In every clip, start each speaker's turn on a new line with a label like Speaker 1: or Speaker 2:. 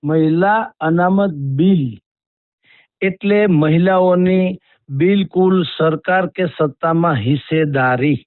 Speaker 1: મહિલા અનામત બિલ એટલે મહિલાઓની બિલકુલ સરકાર કે સત્તામાં હિસ્સેદારી.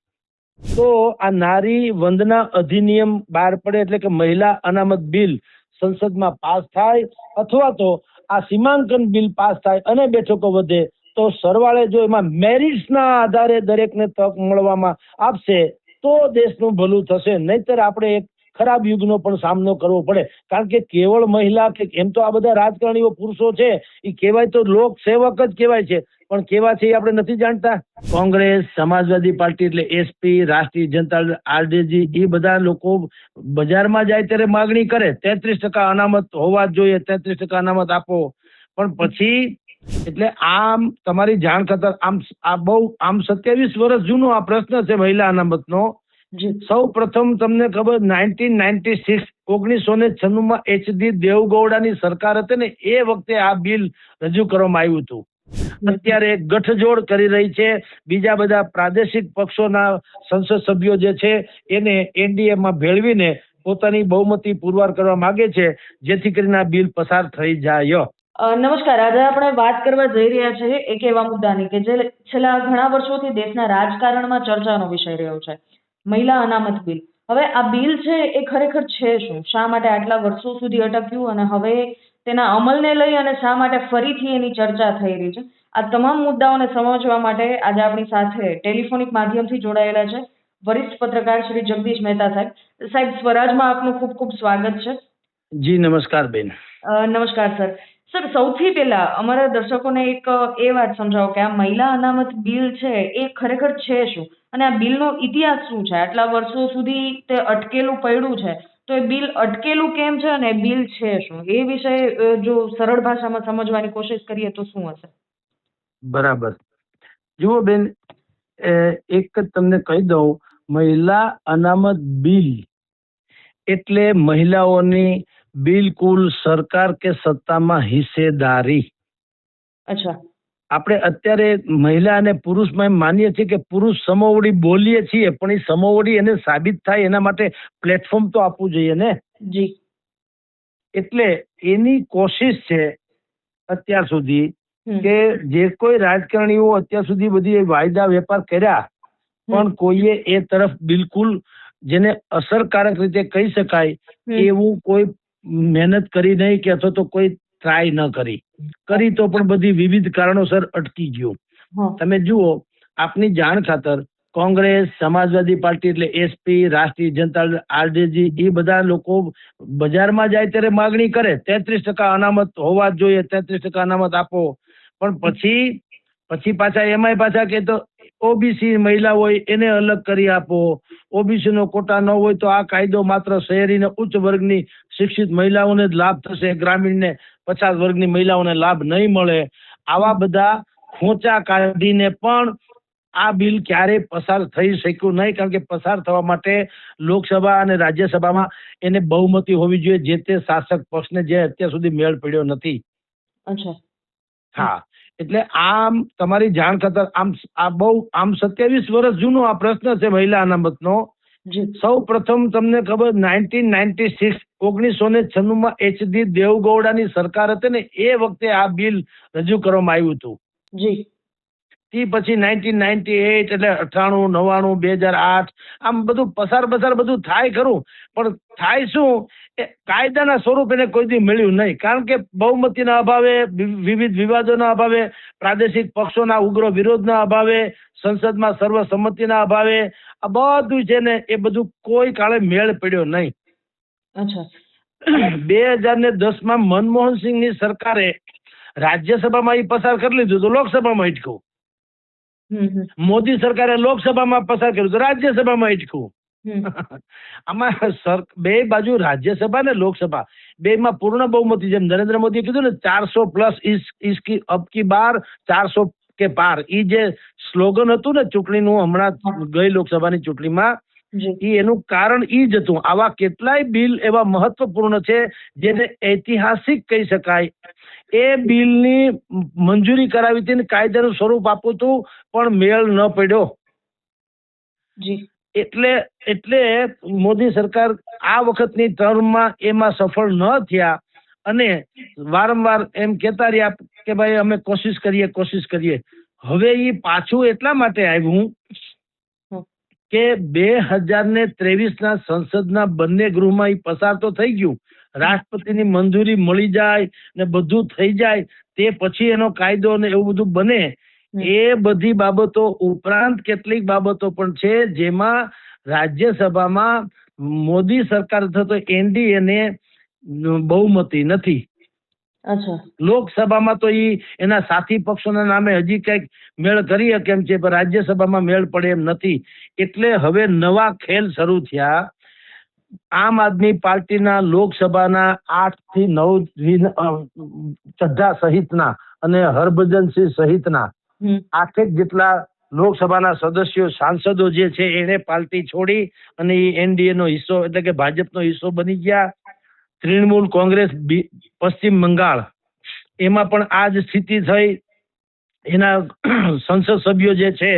Speaker 1: તો આ નારી વંદના અધિનિયમ બહાર પડે એટલે કે મહિલા અનામત બિલ સંસદમાં પાસ થાય અથવા તો આ સીમાંકન બિલ પાસ થાય અને બેઠકો વધે તો સરવાળે જો એમાં મેરિટ્સના આધારે દરેકને તક મળવામાં આપશે તો દેશનું ભલું થશે. નહીતર આપણે એક ખરાબ યુગનો પણ સામનો કરવો પડે. કારણ કે કેવળ મહિલા કે એમ તો આ બધા રાજકારણીઓ પુરુષો છે એ કહેવાય તો લોક સેવક જ કહેવાય છે, પણ કેવા છે એ આપણે નથી જાણતા. કોંગ્રેસ, સમાજવાદી પાર્ટી એટલે એસપી, રાષ્ટ્રીય જનતા આરજેડી એ બધા લોકો બજારમાં જાય ત્યારે માગણી કરે 33% અનામત હોવા જોઈએ, 33% અનામત આપો. પણ પછી એટલે આમ તમારી જાણ ખાતર આમ 27 વર્ષ જૂનો આ પ્રશ્ન છે મહિલા અનામતનો. સૌ પ્રથમ તમને ખબર 1996 1996 એચડી દેવગૌડાની સરકાર હતી ને એ વખતે આ બિલ રજૂ કરવામાં આવ્યું હતું. અત્યારે ગઠજોડ કરી રહી છે બીજા બધા પ્રાદેશિક પક્ષોના સંસદ સભ્યો જે છે એને એનડીએ માં ભેળવીને પોતાની બહુમતી પુરવાર કરવા માંગે છે જેથી કરીને આ બિલ પસાર થઈ જાય.
Speaker 2: નમસ્કાર. આજે આપણે વાત કરવા જઈ રહ્યા છીએ એક એવા મુદ્દાની કે જે છેલ્લા ઘણા વર્ષોથી દેશના રાજકારણમાં ચર્ચાનો વિષય રહ્યો છે, મહિલા અનામત બિલ. હવે આ બિલ છે એ ખરેખર છે શું? શા માટે આટલા વર્ષો સુધી અટક્યું અને હવે તેના અમલને લઈ અને શા માટે ફરીથી એની ચર્ચા થઈ રહી છે? આ તમામ મુદ્દાઓને સમજવા માટે આજે આપણી સાથે ટેલિફોનિક માધ્યમથી જોડાયેલા છે વરિષ્ઠ પત્રકાર શ્રી જગદીશ મહેતા સાહેબ. સાહેબ, સ્વરાજમાં આપનું ખૂબ ખૂબ સ્વાગત છે.
Speaker 1: જી નમસ્કાર બેન.
Speaker 2: નમસ્કાર સર. સર, સૌથી પહેલા અમારા દર્શકોને એક એ વાત સમજાવો કે આ મહિલા અનામત બિલ છે એ ખરેખર છે શું અને આ બિલનો ઇતિહાસ શું છે? આટલા વર્ષો સુધી તે અટકેલું પડ્યું છે તો એ બિલ અટકેલું કેમ છે અને બિલ છે શું એ વિશે જો સરળ ભાષામાં સમજવાની કોશિશ કરીએ તો શું હશે?
Speaker 1: બરાબર. જુઓ બેન, એક જ તમને કહી દઉં, મહિલા અનામત બિલ એટલે મહિલાઓની બિલકુલ સરકાર કે સત્તામાં હિસ્સેદારી.
Speaker 2: અચ્છા.
Speaker 1: આપણે અત્યારે મહિલા અને પુરુષમાં એમ માનીએ છીએ કે પુરુષ સમોવડી બોલીએ છીએ પણ એ સમોવડી એને સાબિત થાય એના માટે પ્લેટફોર્મ તો આપવું જોઈએ ને.
Speaker 2: જી.
Speaker 1: એટલે એની કોશિશ છે અત્યાર સુધી કે જે કોઈ રાજકારણીઓ અત્યાર સુધી બધી વાયદા વેપાર કર્યા પણ કોઈએ એ તરફ બિલકુલ જેને અસરકારક રીતે કહી શકાય એવું કોઈ મહેનત કરી નહીં કે અથવા તો કોઈ ટ્રાય ન કરી તો પણ બધી વિવિધ કારણોસર અટકી ગયું. તમે જુઓ, આપની જાણ ખાતર કોંગ્રેસ, સમાજવાદી પાર્ટી એટલે એસપી, રાષ્ટ્રીય જનતા આરજેડી એ બધા લોકો બજારમાં જાય ત્યારે માગણી કરે 33% અનામત હોવા જોઈએ, 33% અનામત આપો. પણ પછી પાછા એમાંય પાછા કે તો ઓબીસી મહિલા હોય એને અલગ કરી આપો, ઓબીસી નો કોટા ન હોય તો આ કાયદો માત્ર શહેરી ને ઉચ્ચ વર્ગની શિક્ષિત મહિલાઓને જ લાભ થશે, ગ્રામીણ ને પછાત વર્ગની મહિલાઓને લાભ નહીં મળે. આવા બધા ખોંચા કાઢીને પણ આ બિલ ક્યારેય પસાર થઈ શક્યું નહીં, કારણ કે પસાર થવા માટે લોકસભા અને રાજ્યસભામાં એને બહુમતી હોવી જોઈએ જે તે શાસક પક્ષને જે અત્યાર સુધી મેળ પડ્યો નથી. હા, એટલે આમ તમારી જાણ ખાતર આમ 27 વર્ષ જૂનો આ પ્રશ્ન છે મહિલા અનામતનો. સૌ પ્રથમ તમને ખબર 1996 1996 એચડી દેવગૌડાની સરકાર હતી ને એ વખતે આ બિલ રજૂ કરવામાં આવ્યું હતું.
Speaker 2: જી.
Speaker 1: તે પછી 1998 એટલે 98, 99, 2008 આમ બધું પસાર બધું થાય ખરું, પણ થાય શું એ કાયદાના સ્વરૂપ એને કોઈ દી મળ્યું નહીં. કારણ કે બહુમતીના અભાવે, વિવિધ વિવાદોના અભાવે, પ્રાદેશિક પક્ષોના ઉગ્ર વિરોધના અભાવે, સંસદમાં સર્વસંમતિના અભાવે આ બધું છે ને એ બધું કોઈ કાળે મેળ પડ્યો નહીં. 2010 મનમોહનસિંહની સરકારે રાજ્યસભામાં એ પસાર કરી લીધું તો લોકસભામાં અટક્યું. મોદી સરકારે લોકસભામાં પસાર કર્યું તો રાજ્યસભામાં અટક્યું. આમાં બે બાજુ રાજ્યસભા ને લોકસભા બે માં પૂર્ણ બહુમતી, જેમ નરેન્દ્ર મોદીએ કીધું ને 400+ ઇસકી અબકી બાર 400 કે પાર, એ જે સ્લોગન હતું ને ચૂંટણીનું હમણાં ગઈ લોકસભાની ચૂંટણીમાં, એનું કારણ ઈ જ હતું. આવા કેટલાય બિલ એવા મહત્વપૂર્ણ છે જેને ઐતિહાસિક કહી શકાય. એ બિલની મંજૂરી કરાવી હતી, કાયદાનું સ્વરૂપ આપવું હતું, પણ મેળ ન પડ્યો. એટલે મોદી સરકાર આ વખતની ટર્મમાં એમાં સફળ ન થયા અને વારંવાર એમ કહેતા રહ્યા કે ભાઈ અમે કોશિશ કરીએ. હવે એ પાછું એટલા માટે આવ્યું કે 2023 સંસદના બંને ગૃહમાં એ પસાર તો થઈ ગયું, રાષ્ટ્રપતિની મંજૂરી મળી જાય ને બધું થઈ જાય તે પછી એનો કાયદો ને એવું બધું બને. એ બધી બાબતો ઉપરાંત કેટલીક બાબતો પણ છે જેમાં રાજ્યસભામાં મોદી સરકાર થતો એનડીએ ને બહુમતી નથી.
Speaker 2: અચ્છા.
Speaker 1: લોકસભામાં તો એના સાથી પક્ષોના નામે હજી કઈક મેળ કરી શકે એમ છે, પણ રાજ્યસભામાં મેળ પડે એમ નથી. એટલે હવે નવા ખેલ શરૂ થયા. આમ આદમી પાર્ટીના લોકસભાના 8 થી 9 ચઢ્ઢા સહિતના અને હરભજનસિંહ સહિતના 8 જેટલા લોકસભાના સદસ્યો સાંસદો જે છે એને પાર્ટી છોડી અને એનડીએ નો હિસ્સો એટલે કે ભાજપનો હિસ્સો બની ગયા. તૃણમૂલ કોંગ્રેસ પશ્ચિમ બંગાળ એમાં પણ આ જ સ્થિતિ થઈ. એના સંસદ સભ્યો જે છે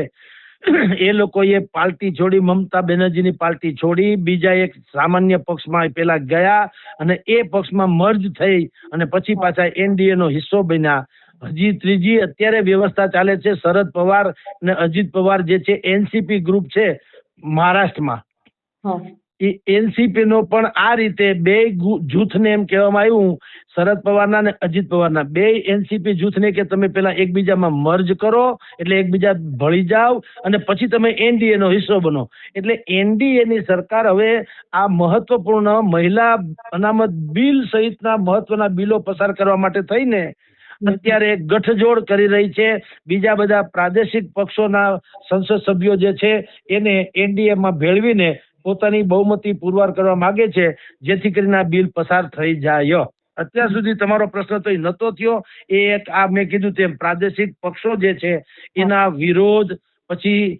Speaker 1: એ લોકોએ પાર્ટી છોડી, મમતા બેનર્જીની પાર્ટી છોડી બીજા એક સામાન્ય પક્ષમાં પેલા ગયા અને એ પક્ષમાં મર્જ થઈ અને પછી પાછા એનડીએ નો હિસ્સો બન્યા. હજી ત્રીજી અત્યારે વ્યવસ્થા ચાલે છે. શરદ પવાર અને અજીત પવાર જે છે એનસીપી ગ્રુપ છે મહારાષ્ટ્રમાં, એ એનસીપી નો પણ આ રીતે બે જૂથને એમ કહેવામાં આવ્યું, શરદ પવારના અને અજીત પવારના બે એનસીપી જૂથને કે તમે પેલા એકબીજામાં મર્જ કરો એટલે એકબીજા ભળી જાવ અને પછી તમે એનડીએ નો હિસ્સો બનો. એટલે એનડીએ ની સરકાર હવે આ મહત્વપૂર્ણ મહિલા અનામત બિલ સહિતના મહત્વના બિલો પસાર કરવા માટે થઈને અત્યારે ગઠજોડ કરી રહી છે. બીજા બધા પ્રાદેશિક પક્ષોના સંસદ સભ્યો જે છે એને એનડીએ માં ભેળવીને પોતાની બહુમતી પુરવાર કરવા માંગે છે, જેથી કરીને આ બિલ પસાર થઈ જાય. અત્યાર સુધી તમારો પ્રશ્ન તો નતો થયો. એ એક આ મેં કીધું તેમ પ્રાદેશિક પક્ષો જે છે એના વિરોધ, પછી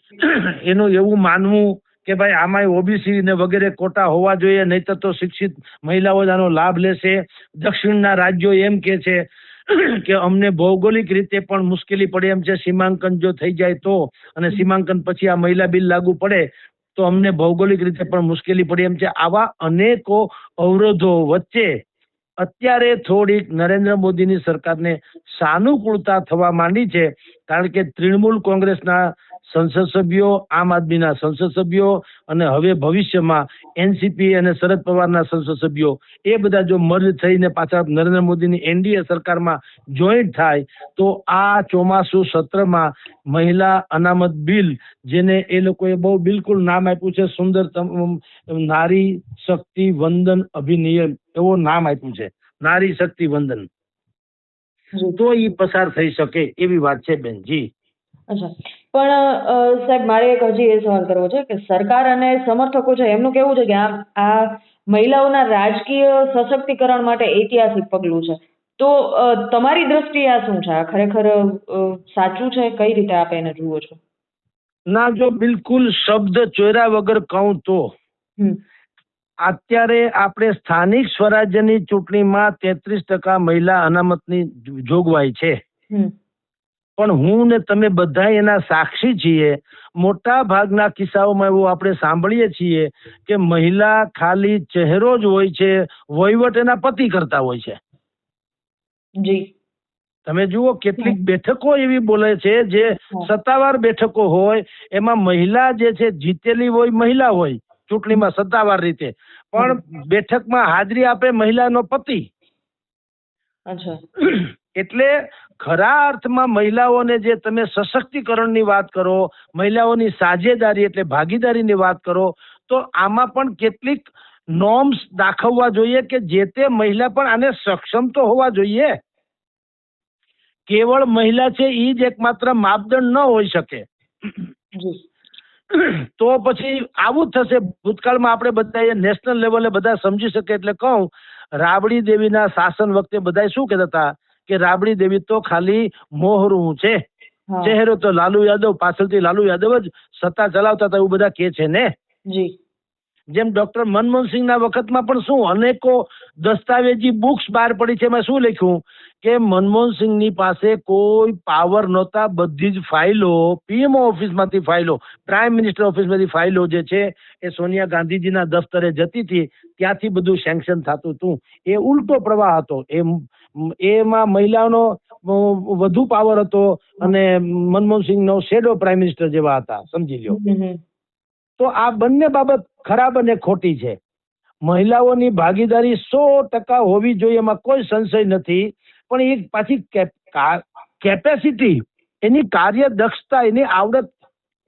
Speaker 1: એનું એવું માનવું કે ભાઈ આમાં ઓબીસી ને વગેરે કોટા હોવા જોઈએ, નહીતર તો શિક્ષિત મહિલાઓ આનો લાભ લેશે. દક્ષિણના રાજ્યો એમ કે છે કે અમને ભૌગોલિક રીતે પણ મુશ્કેલી પડે એમ છે, સીમાંકન જો થઈ જાય તો, અને સીમાંકન પછી આ મહિલા બિલ લાગુ પડે તો અમને ભૌગોલિક રીતે પણ મુશ્કેલી પડે એમ છે. આવા અનેકો અવરોધો વચ્ચે અત્યારે થોડીક નરેન્દ્ર મોદીની સરકારને સાનુકૂળતા થવા માંડી છે, કારણ કે તૃણમૂલ કોંગ્રેસના સંસદ સભ્યો, આમ આદમીના સંસદ સભ્યો અને હવે ભવિષ્યમાં એનસીપી અને શરદ પવારના સંસદ સભ્યો એ બધા જો મર્જ થઈને પાછા નરેન્દ્ર મોદીની એનડીએ સરકારમાં જોઈન્ટ થાય તો આ ચોમાસુ સત્રમાં મહિલા અનામત બિલ, જેને એ લોકોએ બહુ બિલકુલ નામ આપ્યું છે સુંદરતમ નારી શક્તિ વંદન અભિનિયમ, એવો નામ આપ્યું છે, નારી શક્તિ વંદન, તો એ પસાર થઈ શકે એવી વાત છે બેનજી.
Speaker 2: અચ્છા, પણ સાહેબ મારે એક હજી એ સવાલ કરવો છે કે સરકાર અને સમર્થકો છે એમનું કેવું છે કે આ મહિલાઓના રાજકીય સશક્તિકરણ માટે ઐતિહાસિક પગલું છે, તો તમારી દ્રષ્ટિએ આ શું છે? આ ખરેખર સાચું છે? કઈ રીતે આપ એને જુઓ છો?
Speaker 1: ના, જો બિલકુલ શબ્દ ચોર્યા વગર કહું તો અત્યારે આપણે સ્થાનિક સ્વરાજ્યની ચૂંટણીમાં 33% મહિલા અનામતની જોગવાઈ છે, પણ હું ને તમે બધા એના સાક્ષી છીએ. મોટા ભાગના કિસ્સાઓમાં એવું આપણે સાંભળીએ છીએ કે મહિલા ખાલી ચહેરો જ હોય છે, વહીવટ એના પતિ કરતા હોય છે.
Speaker 2: જી,
Speaker 1: તમે જુઓ કેટલીક બેઠકો એવી બોલે છે જે સત્તાવાર બેઠકો હોય, એમાં મહિલા જે છે જીતેલી હોય, મહિલા હોય ચૂંટણીમાં સત્તાવાર રીતે, પણ બેઠકમાં હાજરી આપે મહિલાનો પતિ. એટલે ખરા અર્થમાં મહિલાઓને જે તમે સશક્તિકરણની વાત કરો, મહિલાઓની સાझेदारी એટલે ભાગીદારીની વાત કરો, તો આમાં પણ કેટલીક નોર્મ્સ દાખવવા જોઈએ કે જે તે મહિલા પણ આને સક્ષમ તો હોવા જોઈએ. કેવળ મહિલા છે એ જ એકમાત્ર માપદંડ ન હોઈ શકે. તો પછી આવું જ થશે. ભૂતકાળમાં આપણે બધા નેશનલ લેવલે બધા સમજી શકે એટલે કહું, રાબડી દેવીના શાસન વખતે બધા શું કહેતા હતા કે રાબડી દેવી તો ખાલી મોહરું છે, ચહેરો તો લાલુ યાદવ, પાછળથી લાલુ યાદવ જ સત્તા ચલાવતા હતા, એવું બધા કે છે ને. જેમ ડોક્ટર મનમોહનસિંહના વખતમાં પણ શું અનેકો દસ્તાવેજી બુક્સ બહાર પડી છે. એમાં શું લખ્યું કે મનમોહનસિંહની પાસે કોઈ પાવર નહોતા, બધી જ ફાઇલો પીએમઓ ઓફિસમાંથી ફાઇલો, પ્રાઇમ મિનિસ્ટર ઓફિસમાંથી ફાઇલો જે છે એ સોનિયા ગાંધીજીના દફતરે જતી હતી, ત્યાંથી બધું સેન્કશન થતું હતું. એ ઉલટો પ્રવાહ હતો. એમાં મહિલાઓનો વધુ પાવર હતો અને મનમોહનસિંહનો શેડો પ્રાઇમ મિનિસ્ટર જેવા હતા, સમજી લ્યો. તો આ બંને બાબત ખરાબ અને ખોટી છે. મહિલાઓની ભાગીદારી 100% હોવી જોઈએ, એમાં કોઈ સંશય નથી. પણ એ પાછી કેપેસિટી, એની કાર્યદક્ષતા, એની આવડત,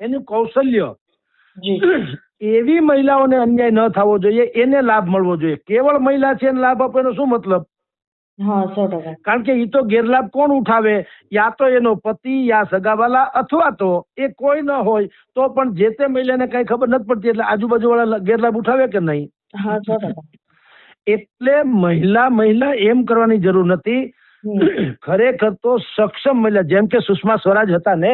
Speaker 1: એનું કૌશલ્ય, એવી મહિલાઓને અન્યાય ન થવો જોઈએ, એને લાભ મળવો જોઈએ. કેવળ મહિલા છે એને લાભ આપો એનો શું મતલબ?
Speaker 2: હા, 100%.
Speaker 1: કારણ કે એ તો ગેરલાભ કોણ ઉઠાવે? યા તો એનો પતિ, યા સગાવાલા, અથવા તો એ કોઈ ન હોય તો પણ જે તે મહિલાને કઈ ખબર નથી પડતી એટલે આજુબાજુ વાળા ગેરલાભ ઉઠાવે કે નહીં?
Speaker 2: હા, 100%.
Speaker 1: એટલે મહિલા એમ કરવાની જરૂર નથી. ખરેખર તો સક્ષમ મહિલા, જેમ કે સુષ્મા સ્વરાજ હતા ને,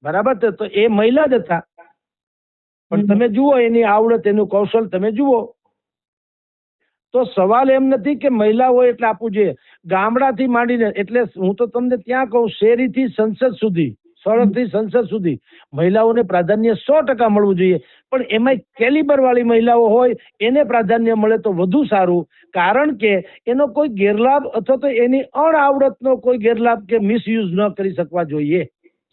Speaker 1: બરાબર, તો એ મહિલા જ હતા. પણ તમે જુઓ એની આવડત, એનું કૌશલ તમે જુઓ. તો સવાલ એમ નથી કે મહિલા હોય એટલે આપવું જોઈએ. ગામડાથી માંડીને, એટલે હું તો તમને ત્યાં કહું, શેરીથી સંસદ સુધી, સડકથી સંસદ સુધી મહિલાઓને પ્રાધાન્ય 100% મળવું જોઈએ. પણ એમાં કેલિબર વાળી મહિલાઓ હોય એને પ્રાધાન્ય મળે તો વધુ સારું. કારણ કે એનો કોઈ ગેરલાભ અથવા તો એની અણઆવડતનો કોઈ ગેરલાભ કે મિસયુઝ ન કરી શકવા જોઈએ.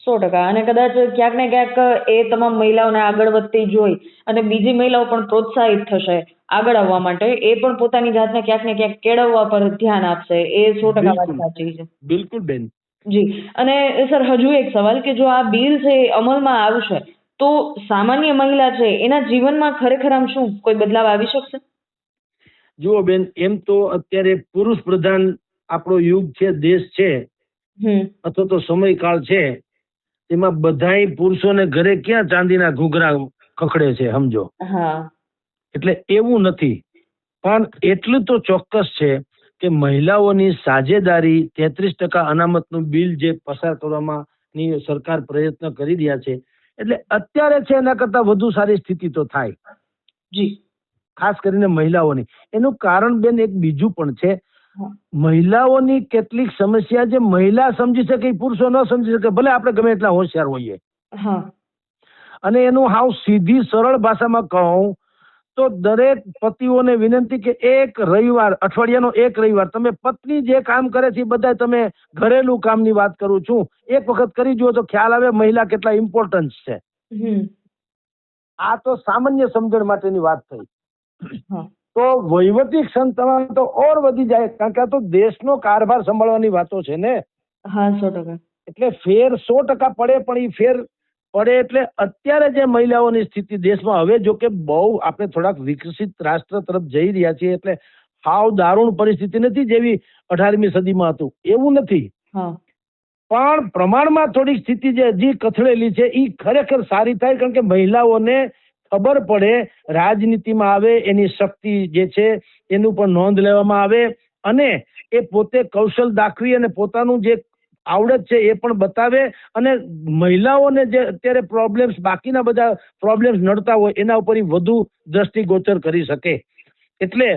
Speaker 2: 100%. અને કદાચ ક્યાંક ને ક્યાંક એ તમામ મહિલાઓને આગળ વધતી જોઈ અને બીજી મહિલાઓ પણ પ્રોત્સાહિત થશે આગળ આવવા માટે. એ પણ પોતાની જાતને ક્યાંક ને ક્યાંક કેળવવા પર ધ્યાન આપશે. એ 100% વાત સાચી છે.
Speaker 1: બિલકુલ બેન.
Speaker 2: જી. અને સર, હજુ એક સવાલ કે જો આ બિલ છે એ અમલમાં આવશે તો સામાન્ય મહિલા છે એના જીવનમાં ખરેખર આમ શું કોઈ બદલાવ આવી શકશે?
Speaker 1: જુઓ બેન, એમ તો અત્યારે પુરુષ પ્રધાન આપણો યુગ છે, દેશ છે, અથવા તો સમયકાળ છે, એમાં બધાય પુરુષોને ઘરે ક્યાં ચાંદીના ઘૂઘરા ખખડે છે, સમજો. એટલે એવું નથી. પણ એટલું તો ચોક્કસ છે કે મહિલાઓની સાજેદારી, 33% અનામતનું બિલ જે પસાર કરવામાં સરકાર પ્રયત્ન કરી રહ્યા છે, એટલે અત્યારે છે એના કરતા વધુ સારી સ્થિતિ તો થાય.
Speaker 2: જી.
Speaker 1: ખાસ કરીને મહિલાઓની. એનું કારણ બેન એક બીજું પણ છે. મહિલાઓની કેટલીક સમસ્યા જે મહિલા સમજી શકે, પુરુષો ન સમજી શકે, ભલે આપણે ગમે એટલા હોશિયાર હોઈએ. અને એનું હાવ સીધી સરળ ભાષામાં કહું તો દરેક પતિઓને વિનંતી કે એક રવિવાર, અઠવાડિયાનો એક રવિવાર, તમે પત્ની જે કામ કરે છે બધા, તમે ઘરેલું કામની વાત કરું છું, એક વખત કરી જુઓ તો ખ્યાલ આવે મહિલા કેટલા ઇમ્પોર્ટન્સ છે. આ તો સામાન્ય સમજણ માટેની વાત થઈ. તો વહીવટી ક્ષમતામાં તો ઓર વધી જાય, કારણ કે આ તો દેશનો કારભાર સંભાળવાની વાતો છે ને.
Speaker 2: 100%.
Speaker 1: એટલે ફેર 100% પડે, પણ એ ફેર પડે એટલે અત્યારે જે મહિલાઓની સ્થિતિ દેશમાં, હવે જો કે બહુ આપણે થોડાક વિકસિત રાષ્ટ્ર તરફ જઈ રહ્યા છીએ, એટલે હાવ દારૂણ પરિસ્થિતિ નથી જેવી 18મી સદીમાં હતું, એવું નથી. પણ પ્રમાણમાં થોડીક સ્થિતિ જે હજી કથળેલી છે એ ખરેખર સારી થાય. કારણ કે મહિલાઓને ખબર પડે, રાજનીતિમાં આવે, એની શક્તિ જે છે એનું પણ નોંધ લેવામાં આવે, અને એ પોતે કૌશલ દાખવી અને પોતાનું જે આવડત છે એ પણ બતાવે, અને મહિલાઓને જે અત્યારે પ્રોબ્લેમ્સ, બાકીના બધા પ્રોબ્લેમ્સ નડતા હોય એના ઉપર વધુ દ્રષ્ટિગોચર કરી શકે. એટલે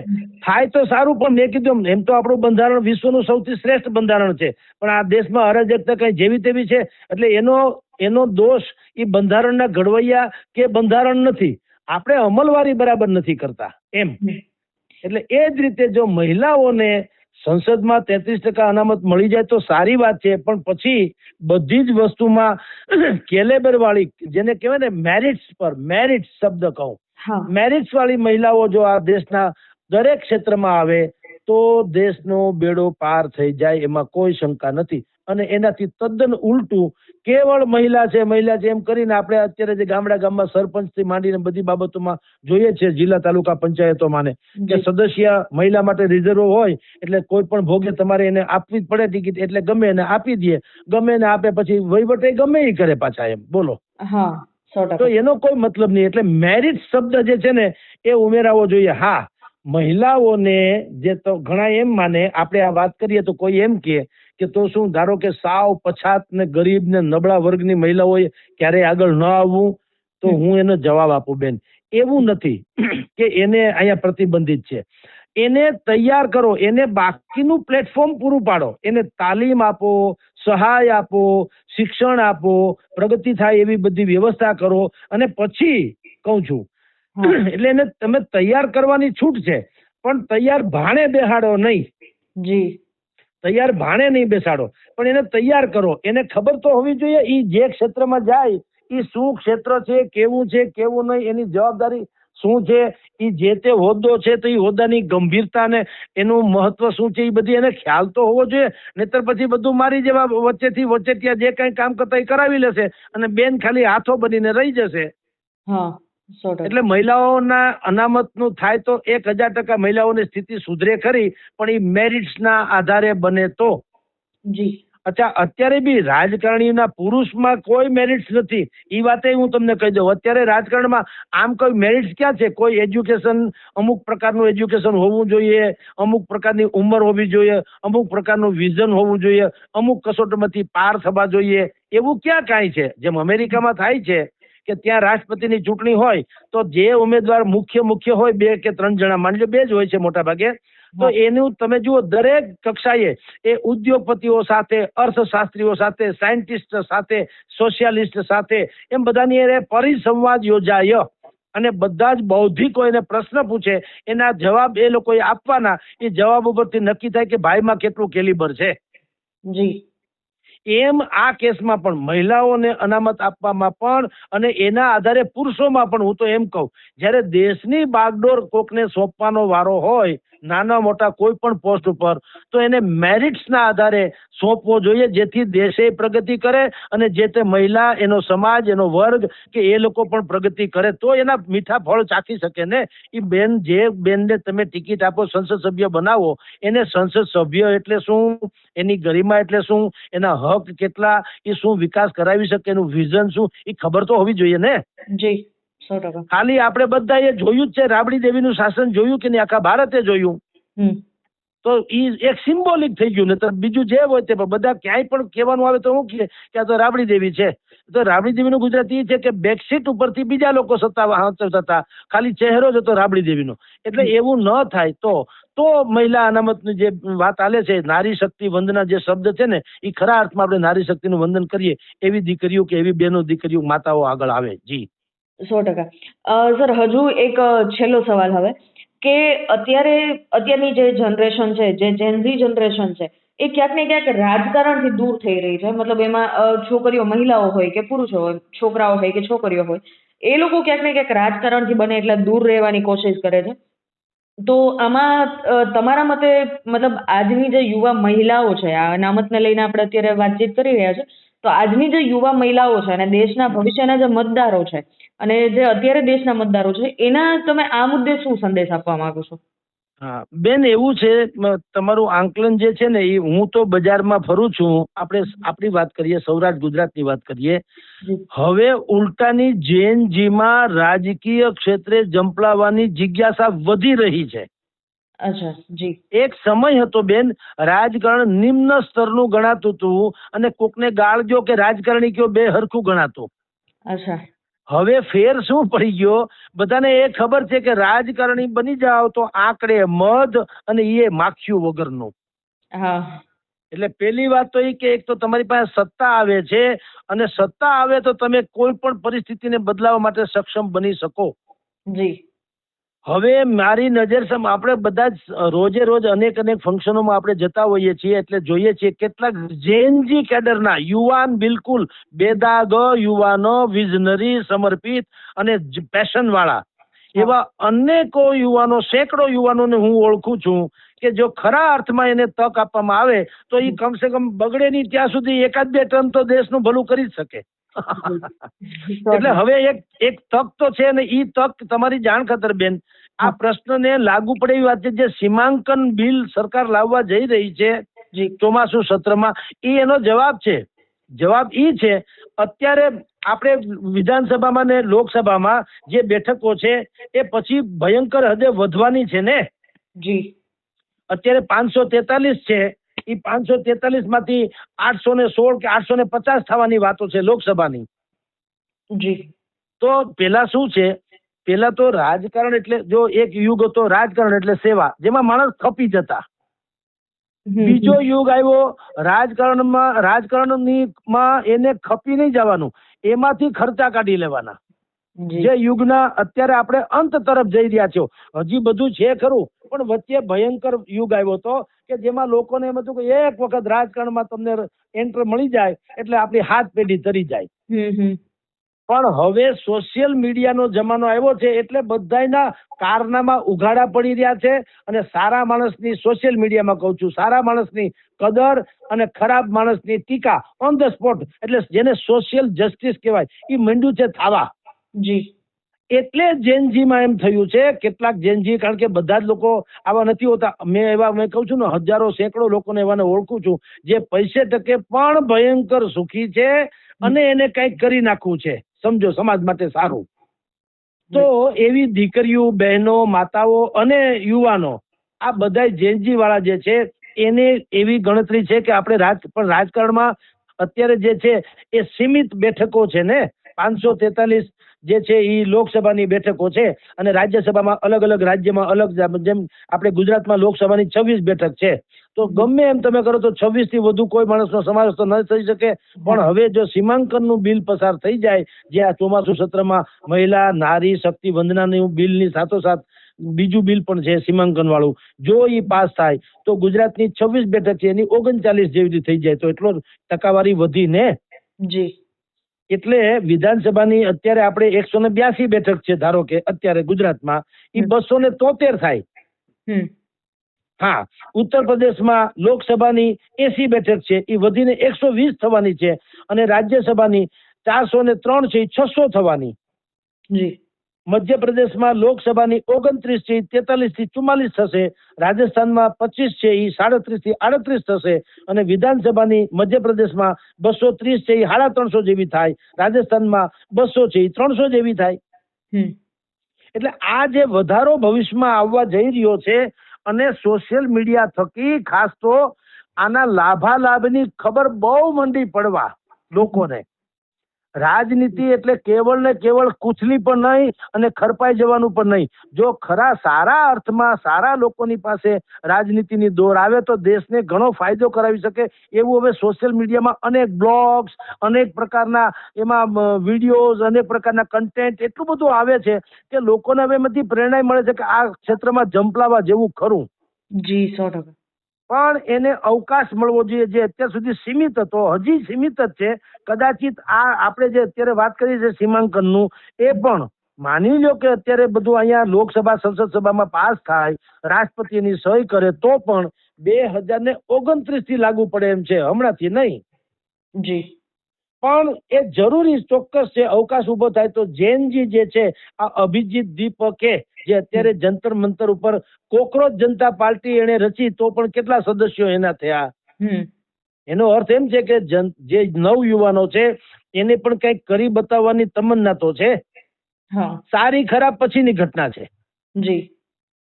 Speaker 1: થાય તો સારું. પણ મેં કીધું એમ તો આપણું બંધારણ વિશ્વનું સૌથી શ્રેષ્ઠ બંધારણ છે, પણ આ દેશમાં અરાજકતા કઈ જેવી તેવી છે. એટલે એનો દોષ એ બંધારણના ઘડવૈયા કે બંધારણ નથી, આપણે અમલવારી બરાબર નથી કરતા એમ. એટલે એ જ રીતે જો મહિલાઓને સંસદમાં 33% અનામત મળી જાય તો સારી વાત છે. પણ પછી બધી જ વસ્તુમાં કેલેબર વાળી, જેને કહેવાય ને મેરિટ્સ પર, મેરિટ્સ શબ્દ કહું, મેરિટ્સ વાળી મહિલાઓ જો આ દેશના દરેક ક્ષેત્રમાં આવે તો દેશનો બેડો પાર થઈ જાય, એમાં કોઈ શંકા નથી. અને એનાથી તદ્દન ઉલટું કેવળ મહિલા છે એમ કરીને આપણે અત્યારે જે ગામમાં સરપંચથી માંડીને બધી બાબતોમાં જોઈએ છે, જિલ્લા તાલુકા પંચાયતોમાં, કે સદસ્ય મહિલા માટે રિઝર્વ હોય એટલે કોઈ પણ ભોગે તમારે એને આપવી જ પડે ટિકિટ. એટલે ગમે એને આપી દે, ગમે એને આપે, પછી વહીવટ ગમે એ કરે પાછા, એમ બોલો. તો એનો કોઈ મતલબ નહીં. એટલે મેરિટ શબ્દ જે છે ને એ ઉમેરાવો જોઈએ. હા, મહિલાઓને જે તો ઘણા એમ માને, આપણે આ વાત કરીએ તો કોઈ એમ કે તો શું, ધારો કે સાવ પછાત ને ગરીબ ને નબળા વર્ગની મહિલાઓએ ક્યારેય આગળ ન આવવું? તો હું એને જવાબ આપું બેન, એવું નથી કે એને અહીંયા પ્રતિબંધિત છે. એને તૈયાર કરો, એને બાકીનું પ્લેટફોર્મ પૂરું પાડો, એને તાલીમ આપો, સહાય આપો, શિક્ષણ આપો, પ્રગતિ થાય એવી બધી વ્યવસ્થા કરો, અને પછી કહું છું એટલે એને તમે તૈયાર કરવાની છૂટ છે, પણ તૈયાર ભાણે બેહાડો નહીં.
Speaker 2: જી.
Speaker 1: તૈયાર ભાણે નહીં બેસાડો, પણ એને તૈયાર કરો. એને ખબર તો હોવી જોઈએ એ જે ક્ષેત્રમાં જાય એ શું ક્ષેત્ર છે, કેવું છે, કેવું નહીં, એની જવાબદારી શું છે, એ જે તે હોદ્દો છે તો એ હોદ્દાની ગંભીરતા ને એનું મહત્વ શું છે એ બધી એને ખ્યાલ તો હોવો જોઈએ. નહીતર પછી બધું મારી જેવા વચ્ચેથી વચ્ચેટિયા જે કઈ કામ કરતા એ કરાવી લેશે અને બેન ખાલી હાથો બનીને રહી જશે. એટલે મહિલાઓના અનામતનું થાય તો 1000% મહિલાઓની સ્થિતિ સુધરે ખરી, પણ એ મેરિટ્સના આધારે બને તો.
Speaker 2: જી.
Speaker 1: અચ્છા, અત્યારે બી રાજકારણીના પુરુષમાં કોઈ મેરિટ્સ નથી, એ વાતે હું તમને કહી દઉં. અત્યારે રાજકારણમાં આમ કોઈ મેરિટ્સ ક્યાં છે? કોઈ એજ્યુકેશન, અમુક પ્રકારનું એજ્યુકેશન હોવું જોઈએ, અમુક પ્રકારની ઉંમર હોવી જોઈએ, અમુક પ્રકારનું વિઝન હોવું જોઈએ, અમુક કસોટીમાંથી પાર થવા જોઈએ, એવું ક્યાં કાંઈ છે? જેમ અમેરિકામાં થાય છે કે ત્યાં રાષ્ટ્રપતિની ચૂંટણી હોય તો જે ઉમેદવાર મુખ્ય હોય 2 કે 3 જણા, માની લો 2 જ હોય છે મોટા ભાગે, તો એનું તમે જુઓ દરેક કક્ષાએ એ ઉદ્યોગપતિઓ સાથે, અર્થશાસ્ત્રીઓ સાથે, સાયન્ટિસ્ટ સાથે, સોશિયાલિસ્ટ સાથે, એમ બધાની એ પરિસંવાદ યોજાય અને બધા જ બૌદ્ધિકો એને પ્રશ્ન પૂછે, એના જવાબ એ લોકોએ આપવાના. એ જવાબ ઉપરથી નક્કી થાય કે ભાઈમાં કેટલું કેલિબર છે.
Speaker 2: જી.
Speaker 1: એમ આ કેસમાં પણ મહિલાઓને અનામત આપવામાં પણ અને એના આધારે પુરુષોમાં પણ. હું તો એમ કહું, જ્યારે દેશની બાગડોર કોકને સોંપવાનો વારો હોય, નાના મોટા કોઈ પણ પોસ્ટ ઉપર, તો એને મેરિટ્સના આધારે સોંપવો જોઈએ, જેથી દેશે પ્રગતિ કરે અને જે તે મહિલા, એનો સમાજ, એનો વર્ગ કે એ લોકો પણ પ્રગતિ કરે, તો એના મીઠા ફળ ચાખી શકે ને. એ બેન, જે બેનને તમે ટિકિટ આપો, સંસદ સભ્ય બનાવો, એને સંસદ સભ્ય એટલે શું, એની ગરિમા એટલે શું, એના હક કેટલા, એ શું વિકાસ કરાવી શકે, એનું વિઝન શું, એ ખબર તો હોવી જોઈએ ને.
Speaker 2: જી. 100%.
Speaker 1: ખાલી આપણે બધા એ જોયું જ છે, રાબડી દેવીનું શાસન જોયું કે નહીં? આખા ભારતે જોયું. તો એ એક સિમ્બોલિક થઈ ગયું ને. તો બીજું જે હોય તે બધા ક્યાંય પણ કહેવાનું આવે તો હું કહે કે આ તો રાબડી દેવી છે. તો રાબડી દેવીનું ગુજરાતી એ છે કે બેકસીટ ઉપરથી બીજા લોકો સત્તા હાંસવતા હતા, ખાલી ચહેરો જ હતો રાબડી દેવીનો. એટલે એવું ન થાય તો મહિલા અનામતની જે વાત ચાલે છે, નારી શક્તિ વંદના જે શબ્દ છે ને, એ ખરા અર્થમાં આપણે નારી શક્તિનું વંદન કરીએ, એવી દીકરીઓ કે એવી બહેનો, દીકરીઓ, માતાઓ આગળ આવે. જી.
Speaker 2: 100%. સર, હજુ એક છેલ્લો સવાલ હવે, કે અત્યારની જે જનરેશન છે, જે જેનઝી જનરેશન છે, એ ક્યાંક ને ક્યાંક રાજકારણથી દૂર થઈ રહી છે. મતલબ એમાં છોકરીઓ, મહિલાઓ હોય કે પુરુષો હોય, છોકરાઓ હોય કે છોકરીઓ હોય, એ લોકો ક્યાંક ને ક્યાંક રાજકારણથી બને એટલા દૂર રહેવાની કોશિશ કરે છે. તો આમાં તમારા મતે, મતલબ આજની જે યુવા મહિલાઓ છે, આ અનામતને લઈને આપણે અત્યારે વાતચીત કરી રહ્યા છે, તો આજની જે યુવા મહિલાઓ છે અને દેશના ભવિષ્યના જે મતદારો છે અને જે અત્યારે દેશના મતદારો છે, એના તમે આ મુદ્દે શું સંદેશ આપવા માંગો છો?
Speaker 1: હા બેન, એવું છે, તમારું આંકલન જે છે ને, એ હું તો બજારમાં ફરું છું. આપણે આપણી વાત કરીએ, સૌરાષ્ટ્ર ગુજરાતની વાત કરીએ. હવે ઉલટાની જેનજીમાં રાજકીય ક્ષેત્રે જંપલાવાની જિજ્ઞાસા વધી રહી છે.
Speaker 2: અચ્છા. જી.
Speaker 1: એક સમય હતો બેન, રાજકારણ નિમ્ન સ્તરનું ગણાતું હતું અને કોકને ગાળજો કે રાજકારણી કયો, બે હરખું ગણાતું.
Speaker 2: અચ્છા.
Speaker 1: હવે ફેર શું પડી ગયો? બધાને એ ખબર છે કે રાજકારણી બની જાવ તો આંકડે મધ અને એ માખીઓ વગરનું.
Speaker 2: હા.
Speaker 1: એટલે પેલી વાત તો એ કે એક તો તમારી પાસે સત્તા આવે છે, અને સત્તા આવે તો તમે કોઈ પણ પરિસ્થિતિને બદલાવવા માટે સક્ષમ બની શકો.
Speaker 2: જી.
Speaker 1: હવે મારી નજર સામે આપણે બધા જ રોજે રોજ અનેક ફંક્શનોમાં આપણે જતા હોઈએ છીએ, એટલે જોઈએ છીએ કેટલાક જેનજી કેડરના યુવાન, બિલકુલ બેદાગ યુવાનો, વિઝનરી, સમર્પિત અને પેશન વાળા, એવા અનેકો યુવાનો, સેંકડો યુવાનોને હું ઓળખું છું કે જો ખરા અર્થમાં એને તક આપવામાં આવે તો એ કમસે કમ બગડે નહીં ત્યાં સુધી 1-2 ટન તો દેશનું ભલું કરી જ શકે. એટલે હવે એક તક તો છે ને, ઈ તક તમારી જાણ ખાતર બેન, આ પ્રશ્નને લાગુ પડે એવી વાત છે. જે સીમાંકન બિલ સરકાર લાવવા જઈ રહી છે ચોમાસુ સત્રમાં, એ એનો જવાબ છે. જવાબ ઈ છે, અત્યારે આપણે વિધાનસભામાં ને લોકસભામાં જે બેઠકો છે એ પછી ભયંકર હદે વધવાની છે ને.
Speaker 2: જી.
Speaker 1: અત્યારે 543 છે, એ 543 માંથી 816 કે 850 થવાની વાતો છે લોકસભાની.
Speaker 2: જી.
Speaker 1: તો પેલા શું છે પેલા તો રાજકારણ એટલે જો એક યુગ હતો રાજકારણ એટલે સેવા, જેમાં માણસ ખપી જતા. બીજો યુગ આવ્યો રાજકારણમાં એને ખપી નહીં જવાનું, એમાંથી ખર્ચા કાઢી લેવાના. જે યુગના અત્યારે આપણે અંત તરફ જઈ રહ્યા છો. હજી બધું છે ખરું, પણ વચ્ચે ભયંકર યુગ આવ્યો હતો કે જેમાં લોકોને એમ હતું કે એક વખત રાજકારણમાં તમને એન્ટર મળી જાય એટલે આપણી હાથ પેઢી તરી જાય. પણ હવે સોશિયલ મીડિયાનો જમાનો આવ્યો છે એટલે બધાયના કારનામાં ઉઘાડા પડી રહ્યા છે. અને સારા માણસની, સોશિયલ મીડિયામાં કહું છું, સારા માણસની કદર અને ખરાબ માણસની ટીકા ઓન ધ સ્પોટ, એટલે જેને સોશિયલ જસ્ટિસ કહેવાય, એ મંડ્યું છે થાવા.
Speaker 2: જી.
Speaker 1: એટલે જેનજીમાં એમ થયું છે, કેટલાક જેનજી, કારણ કે બધા જ લોકો આવા નથી હોતા. મેં કહું છું ને, હજારો સેંકડો લોકોને એવાને ઓળખું છું જે પૈસે ટકે પણ ભયંકર સુખી છે અને એને કંઈક કરી નાખવું છે, સમજો, સમાજ માટે સારું. તો એવી દીકરીઓ, બહેનો, માતાઓ અને યુવાનો, આ બધા જેનજી વાળા જે છે એને એવી ગણતરી છે કે આપણે રાજકારણમાં અત્યારે જે છે એ સીમિત બેઠકો છે ને, 543 જે છે એ લોકસભાની બેઠકો છે અને રાજ્યસભામાં અલગ અલગ રાજ્યમાં અલગ, જેમ આપણે ગુજરાતમાં લોકસભાની 26 બેઠક છે. તો ગમે એમ તમે કરો તો 26 થી વધુ કોઈ માણસનો સમાવેશ તો ન થઈ શકે. પણ હવે જો સીમાંકનનું બિલ પસાર થઈ જાય, જે આ ચોમાસુ સત્રમાં મહિલા નારી શક્તિ વંદનાનું બિલની સાથોસાથ બીજું બિલ પણ છે સીમાંકન વાળું, જો એ પાસ થાય તો ગુજરાતની 26 બેઠક છે એની 39 જેવી થઈ જાય, તો એટલો ટકાવારી વધી ને.
Speaker 2: જી.
Speaker 1: એટલે વિધાનસભાની અત્યારે આપણે 182 બેઠક છે, ધારો કે અત્યારે ગુજરાતમાં, એ 273 થાય. હા, ઉત્તર પ્રદેશમાં લોકસભાની 80 બેઠક છે, એ વધીને 120 થવાની છે અને રાજ્યસભાની 403 છે, એ 600 થવાની.
Speaker 2: જી.
Speaker 1: મધ્યપ્રદેશમાં લોકસભાની 29 છે, 43 થી 44 થશે. રાજસ્થાનમાં 25 છે, એ 37 થી 38 થશે. અને વિધાનસભાની મધ્યપ્રદેશમાં 230 છે, એ 350 જેવી થાય. રાજસ્થાનમાં 200 છે, એ 300 જેવી થાય. એટલે આ જે વધારો ભવિષ્યમાં આવવા જઈ રહ્યો છે અને સોશિયલ મીડિયા થકી ખાસ તો આના લાભાલાભની ખબર બહુ મંડી પડવા લોકોને. રાજનીતિ એટલે કેવળ ને કેવળ કૂચલી પણ નહીં અને ખરપાઈ જવાનું પણ નહીં. જો ખરા સારા અર્થમાં સારા લોકોની પાસે રાજનીતિની દોર આવે તો દેશને ઘણો ફાયદો કરાવી શકે. એવું હવે સોશિયલ મીડિયામાં અનેક બ્લોગ્સ, અનેક પ્રકારના એમાં વિડીયોઝ, અનેક પ્રકારના કન્ટેન્ટ એટલું બધું આવે છે કે લોકોને હવે એમાંથી પ્રેરણા મળે છે કે આ ક્ષેત્રમાં જંપલાવા જેવું ખરું.
Speaker 2: જી, 100%.
Speaker 1: પણ એને અવકાશ મળવો જોઈએ, જે અત્યાર સુધી સીમિત હતો, હજી સીમિત જ છે. કદાચિત આ આપણે જે અત્યારે વાત કરી છે સીમાંકનનું, એ પણ માની લો કે અત્યારે બધું અહીંયા લોકસભા સંસદ સભામાં પાસ થાય, રાષ્ટ્રપતિની સહી કરે, તો પણ 2029 થી લાગુ પડે એમ છે, હમણાંથી નહીં.
Speaker 2: જી.
Speaker 1: પણ એ જરૂરી ચોક્કસ છે. અવકાશ ઉભો થાય તો જૈનજી જે છે, આ અભિજીત દીપકે જે અત્યારે જંતર મંતર ઉપર કોકરોચ જનતા પાર્ટી એને રચી, તો પણ કેટલા સદસ્યો એના થયા. એનો અર્થ એમ છે કે જે નવ યુવાનો છે એને પણ કંઈક કરી બતાવવાની તમન્ના તો છે. સારી ખરાબ પછીની ઘટના છે.
Speaker 2: જી.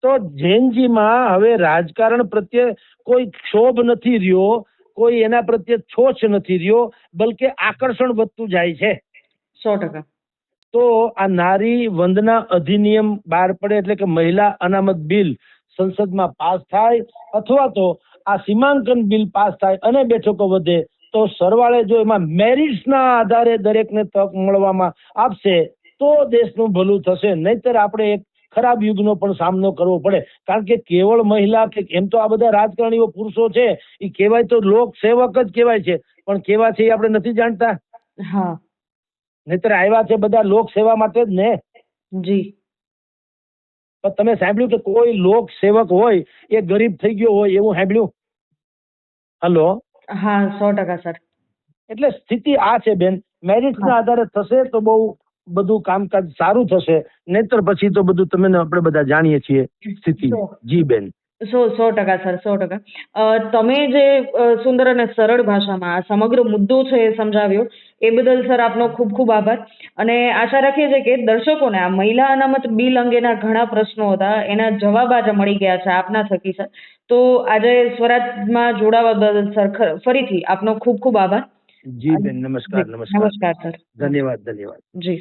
Speaker 1: તો જૈનજીમાં હવે રાજકારણ પ્રત્યે કોઈ ક્ષોભ નથી રહ્યો, કોઈ એના પ્રત્યે છોછ નથી રહ્યો, બલકે આકર્ષણ વધતું જાય છે.
Speaker 2: 100%.
Speaker 1: તો આ નારી વંદના અધિનિયમ બહાર પડે એટલે કે મહિલા અનામત બિલ સંસદમાં પાસ થાય, અથવા તો આ સીમાંકન બિલ પાસ થાય અને બેઠકો વધે, તો સરવાળે જો એમાં મેરિટ્સના આધારે દરેકને તક મળવામાં આપશે તો દેશનું ભલું થશે. નહીતર આપણે એક ખરાબ યુગનો પણ સામનો કરવો પડે. કારણ કે કેવળ મહિલા કે એમ તો આ બધા રાજકારણીઓ પુરુષો છે, એ કહેવાય તો લોક સેવક જ કહેવાય છે, પણ કેવા છે એ આપણે નથી જાણતા.
Speaker 2: હા.
Speaker 1: નહીતર આવ્યા છે બધા લોક સેવા માટે જ ને.
Speaker 2: જી.
Speaker 1: પણ તમે સાંભળ્યું કે કોઈ લોક સેવક હોય એ ગરીબ થઈ ગયો હોય એવું સાંભળ્યું? હલો.
Speaker 2: હા, 100% સર.
Speaker 1: એટલે સ્થિતિ આ છે બેન, મેરિટના આધારે થશે તો બહુ બધું કામકાજ સારું થશે, નહીતર પછી તો બધું તમે આપણે બધા જાણીએ છીએ સ્થિતિ. જી બેન.
Speaker 2: 100% સર, 100%. તમે જે સુંદર અને સરળ ભાષામાં આ સમગ્ર મુદ્દો છે એ સમજાવ્યો, એ બદલ સર આપનો ખૂબ ખૂબ આભાર. અને આશા રાખીએ છીએ કે દર્શકોને આ મહિલા અનામત બિલ અંગેના ઘણા પ્રશ્નો હતા, એના જવાબ આજે મળી ગયા છે આપના થકી સર. તો આજે સ્વરાજમાં જોડાવા બદલ સર ફરીથી આપનો ખૂબ ખૂબ આભાર.
Speaker 1: જી બેન, નમસ્કાર.
Speaker 2: નમસ્કાર સર.
Speaker 1: ધન્યવાદ.
Speaker 2: જી.